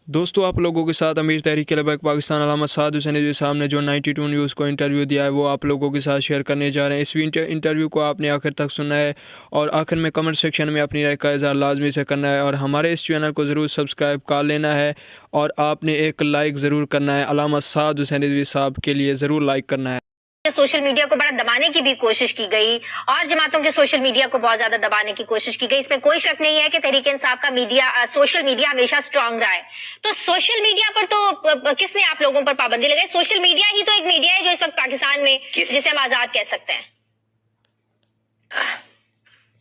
दोस्तों, आप लोगों के साथ अमीर तहरीक लबैक पाकिस्तान अलामत साद हुसैन रिजवी साहब ने जो 92 न्यूज़ को इंटरव्यू दिया है वो आप लोगों के साथ शेयर करने जा रहे हैं। इस इंटरव्यू को आपने आखिर तक सुनना है और आखिर में कमेंट सेक्शन में अपनी राय का इज़हार लाजमी से करना है और हमारे इस चैनल को ज़रूर सब्सक्राइब कर लेना है और आपने एक लाइक ज़रूर करना है। अलामत साद हुसैन रिजवी साहब के लिए ज़रूर लाइक करना है। सोशल मीडिया को बड़ा दबाने की भी कोशिश की गई और जमातों के सोशल मीडिया को बहुत ज्यादा दबाने की कोशिश की गई। इसमें कोई शक नहीं है कि तहरीक इंसाफ का मीडिया सोशल मीडिया हमेशा स्ट्रांग रहा है। तो सोशल मीडिया पर तो किसने आप लोगों पर पाबंदी लगाई? सोशल मीडिया ही तो एक मीडिया है जो इस वक्त पाकिस्तान में जिसे हम आजाद कह सकते हैं।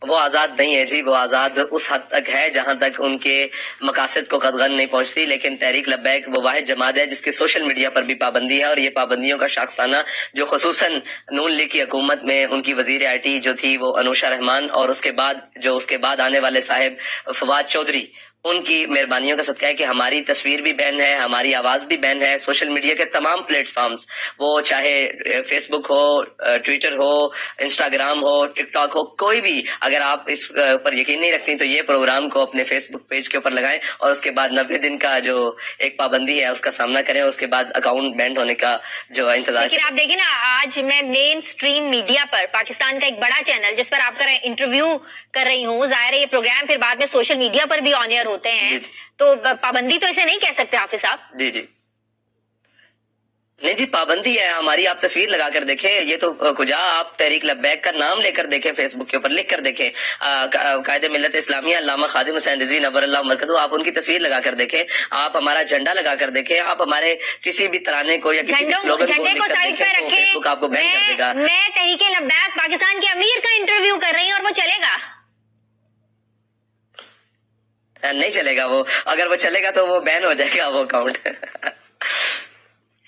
वो आज़ाद नहीं है जी, वो आज़ाद उस हद तक है जहां तक उनके मकासद को कदगन नहीं पहुंचती। लेकिन तहरीक लब्बैक वो वाहिद जमात है जिसके सोशल मीडिया पर भी पाबंदी है और ये पाबंदियों का शाखसाना जो खसूसन नून लीग की हुकूमत में उनकी वजीर IT जो थी वो अनुशा रहमान और उसके बाद आने वाले साहिब फवाद चौधरी, उनकी मेहरबानियों का सदका है कि हमारी तस्वीर भी बैन है, हमारी आवाज़ भी बैन है। सोशल मीडिया के तमाम प्लेटफॉर्म्स, वो चाहे फेसबुक हो, ट्विटर हो, इंस्टाग्राम हो, टिकटॉक हो, कोई भी, अगर आप इस पर यकीन नहीं रखती तो ये प्रोग्राम को अपने फेसबुक पेज के ऊपर लगाएं और उसके बाद 90 दिन का जो एक पाबंदी है उसका सामना करें, उसके बाद अकाउंट बैन होने का जो इंतजार। लेकिन आप देखिए ना, आज मैं मेन स्ट्रीम मीडिया पर पाकिस्तान का एक बड़ा चैनल जिस पर आपका इंटरव्यू कर रही हूँ, जाहिर है ये प्रोग्राम फिर बाद में सोशल मीडिया पर भी ऑन एयर होते हैं, तो पाबंदी तो इसे नहीं कह सकते हाफिज साहब। जी जी नहीं जी, पाबंदी है हमारी। आप तस्वीर लगा कर देखें, ये तो कुजा आप तहरीक लब्बैक का नाम लेकर देखें, फेसबुक के ऊपर लिख कर देखें कायदे मिल्लत इस्लामिया अल्लामा खादिम हुसैन रिजवी नव्वरअल्लाह मरकज़हू, आप उनकी तस्वीर लगा कर देखें, आप हमारा झंडा लगा कर देखें, आप हमारे किसी भी तराने को या किसी भी स्लोगन को लिख कर देखें तो फेसबुक आपको बैन कर देगा। मैं तहरीक लब्बैक पाकिस्तान के अमीर का इंटरव्यू कर रही हूँ और वो चलेगा? नहीं चलेगा वो, अगर वो चलेगा तो वो बैन हो जाएगा वो अकाउंट।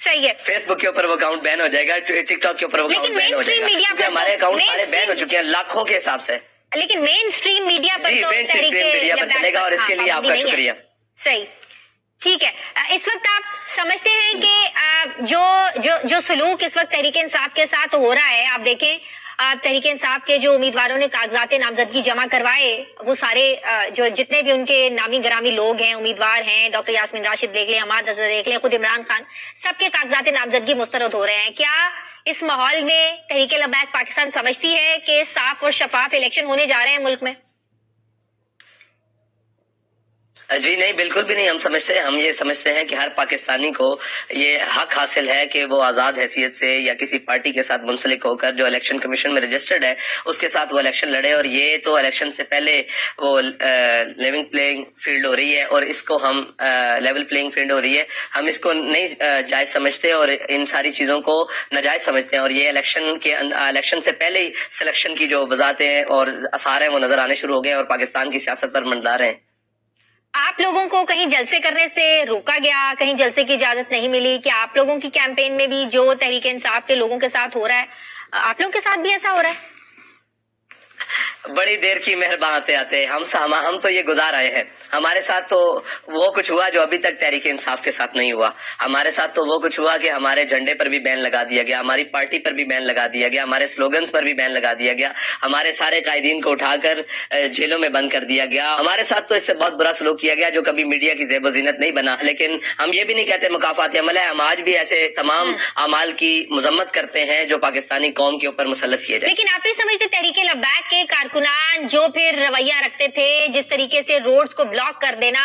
सही है, फेसबुक के ऊपर वो अकाउंट बैन हो जाएगा, टिकटॉक के ऊपर वो अकाउंट बैन हो जाएगा, क्योंकि हमारे अकाउंट सारे बैन हो चुके हैं लाखों के हिसाब से। लेकिन मेन स्ट्रीम मीडिया पर तो मेन स्ट्रीम मीडिया पर चलेगा और इसके लिए आपका शुक्रिया। सही, ठीक है। इस वक्त आप समझते हैं कि जो सलूक इस वक्त तहरीक इंसाफ के साथ हो रहा है, आप देखें तहरीक इंसाफ के जो उम्मीदवारों ने कागजात नामजदगी जमा करवाए, वो सारे जो जितने भी उनके नामी गरामी लोग हैं, उम्मीदवार हैं, डॉक्टर यास्मीन राशिद देख लें, हमाद अजहर देख लें, खुद इमरान खान, सबके कागजात नामजदगी मुस्तरद हो रहे हैं। क्या इस माहौल में तहरीक लब्बैक पाकिस्तान समझती है कि साफ और शफाफ इलेक्शन होने जा रहे हैं मुल्क में? जी नहीं, बिल्कुल भी नहीं। हम ये समझते हैं कि हर पाकिस्तानी को ये हक हासिल है कि वो आज़ाद हैसियत से या किसी पार्टी के साथ मुंसलिक होकर जो इलेक्शन कमीशन में रजिस्टर्ड है उसके साथ वो इलेक्शन लड़े। और ये तो इलेक्शन से पहले वो लेवल प्लेइंग फील्ड हो रही है और इसको हम लेवल प्लेइंग फील्ड हो रही है, हम इसको नहीं जायज समझते और इन सारी चीज़ों को नाजायज समझते हैं। और ये इलेक्शन से पहले ही सिलेक्शन की जो वजाहतें और आसार हैं वो नजर आने शुरू हो गए और पाकिस्तान की सियासत पर मंडरा रहे हैं। आप लोगों को कहीं जलसे करने से रोका गया, कहीं जलसे की इजाजत नहीं मिली? कि आप लोगों की कैंपेन में भी जो तहरीक इंसाफ के लोगों के साथ हो रहा है, आप लोगों के साथ भी ऐसा हो रहा है? बड़ी देर की मेहरबान आते हम तो ये गुजार आए हैं। हमारे साथ तो वो कुछ हुआ जो अभी तक तहरीक इंसाफ के साथ नहीं हुआ। हमारे साथ तो वो कुछ हुआ कि हमारे झंडे पर भी बैन लगा दिया गया, हमारी पार्टी पर भी बैन लगा दिया गया, हमारे स्लोगन्स पर भी बैन लगा दिया गया, हमारे सारे कायदीन को उठाकर जेलों में बंद कर दिया गया। हमारे साथ तो इससे बहुत बुरा सलूक किया गया जो कभी मीडिया की ज़ेब ज़ीनत नहीं बना। लेकिन हम ये भी नहीं कहते मुकाफाती अमल है, हम आज भी ऐसे तमाम अमाल की मजम्मत करते हैं जो पाकिस्तानी कौम के ऊपर मुसल्लत किए जाए। लेकिन आप नहीं समझते तहरीक लब्बैक के कारकुनान जो फिर रवैया रखते थे, जिस तरीके से रोड्स को ब्लॉक कर देना,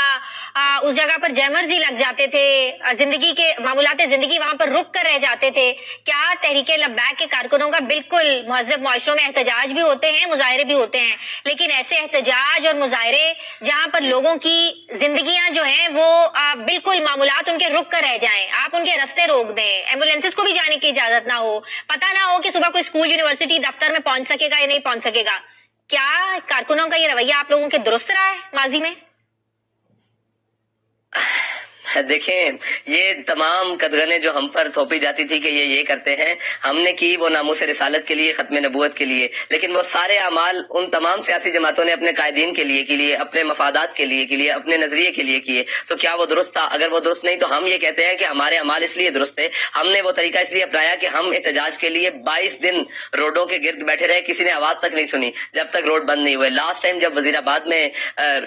उस जगह पर जैमर्स ही लग जाते थे, जिंदगी के मामूलाते जिंदगी वहां पर रुक कर रह जाते थे, क्या तहरीक लब्बैक के कारकुनों का बिल्कुल महज़ब मुआशरों में एहतजाज भी होते हैं, मुजाहरे भी होते हैं, लेकिन ऐसे एहतजाज और मुजाहरे जहां पर लोगों की जिंदगियां जो हैं वो बिल्कुल मामूलात उनके रुक कर रह जाएं, आप उनके रास्ते रोक दें, एम्बुलेंसेस को भी जाने की इजाजत ना हो, पता ना हो कि सुबह कोई स्कूल यूनिवर्सिटी दफ्तर में पहुंच सकेगा या नहीं पहुंच सकेगा, क्या कारकुनों का ये रवैया आप लोगों के दुरुस्त रहा है माजी में? देखें, ये तमाम कदगने जो हम पर थोपी जाती थी कि ये करते हैं, हमने की वो नामूस रिसालत के लिए, खत्म नबूवत के लिए, लेकिन वो सारे अमाल उन तमाम सियासी जमातों ने अपने कायदीन के लिए अपने मफादात के लिए अपने नजरिए के लिए किए। तो क्या वो दुरुस्त था? अगर वो दुरुस्त नहीं तो हम ये कहते हैं कि हमारे अमाल इसलिए दुरुस्त थे, हमने वो तरीका इसलिए अपनाया कि हम एहतजाज के लिए 22 दिन रोडों के गिर्द बैठे रहे, किसी ने आवाज तक नहीं सुनी जब तक रोड बंद नहीं हुए। लास्ट टाइम जब वजीराबाद में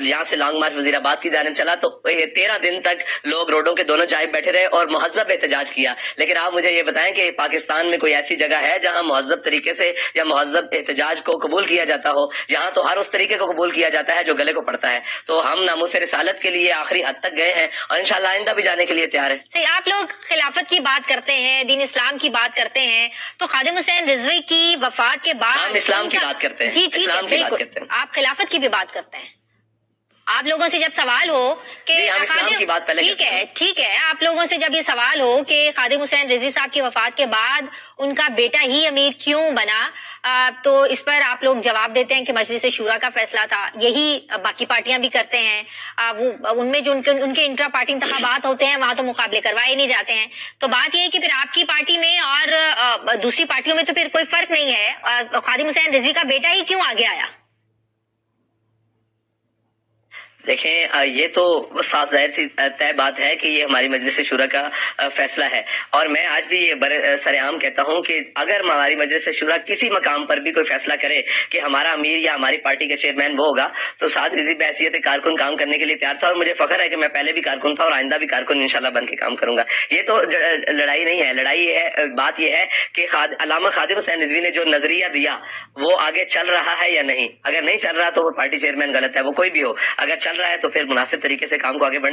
यहाँ से लॉन्ग मार्च वजीराबाद की जानिब चला तो 13 दिन तक लोग रोडों के दोनों जाए बैठे रहे और महज़ब एहतजाज किया। लेकिन आप मुझे ये बताएं कि पाकिस्तान में कोई ऐसी जगह है जहां महज़ब तरीके से या महज़ब एहतजाज को कबूल किया जाता हो? यहाँ तो हर उस तरीके को कबूल किया जाता है जो गले को पड़ता है। तो हम नामूस रिसालत के लिए आखिरी हद तक गए हैं और इंशाल्लाह आइंदा भी जाने के लिए तैयार है। सही, आप लोग खिलाफत की बात करते हैं, दीन इस्लाम की बात करते हैं, तो खादिम हुसैन रिजवी की वफात के बाद हम इस्लाम की बात करते हैं, जी ठीक इस्लाम है, की बात बिल्कुल। करते हैं। आप खिलाफत की भी बात करते हैं। आप लोगों से जब सवाल हो कि जी, हम इस्लाम की बात पहले ठीक करते है, ठीक है, आप लोगों से जब ये सवाल हो कि खादिम हुसैन रिजवी साहब की वफात के बाद उनका बेटा ही अमीर क्यों बना, तो इस पर आप लोग जवाब देते हैं कि मजलिस शूरा का फैसला था। यही बाकी पार्टियां भी करते हैं। वो उनमें जो उनके इंट्रा पार्टी इंतखाबात होते हैं वहां तो मुकाबले करवाए नहीं जाते हैं। तो बात यह है कि फिर आपकी पार्टी में और दूसरी पार्टियों में तो फिर कोई फर्क नहीं है। खादिम हुसैन रिजवी का बेटा ही क्यों आगे आया? देखें, ये तो साफ जाहिर सी तय बात है कि ये हमारी मजलिस शूरा का फैसला है। और मैं आज भी ये बड़े सरेआम कहता हूं कि अगर हमारी मजलिस शूरा किसी मकाम पर भी कोई फैसला करे कि हमारा अमीर या हमारी पार्टी का चेयरमैन वो होगा, तो साद रिजवी बहैसियत कारकुन काम करने के लिए तैयार था। और मुझे फख्र है कि मैं पहले भी कारकुन था और आइंदा भी कारकुन इंशाल्लाह बन के काम करूंगा। ये तो लड़ाई नहीं है, लड़ाई है, बात यह है कि अल्लामा खादिम हुसैन रिजवी ने जो नजरिया दिया वो आगे चल रहा है या नहीं। अगर नहीं चल रहा तो वो पार्टी चेयरमैन गलत है, वो कोई भी हो। अगर चल रहा है तो फिर मुनासिब तरीके से काम को आगे बढ़ना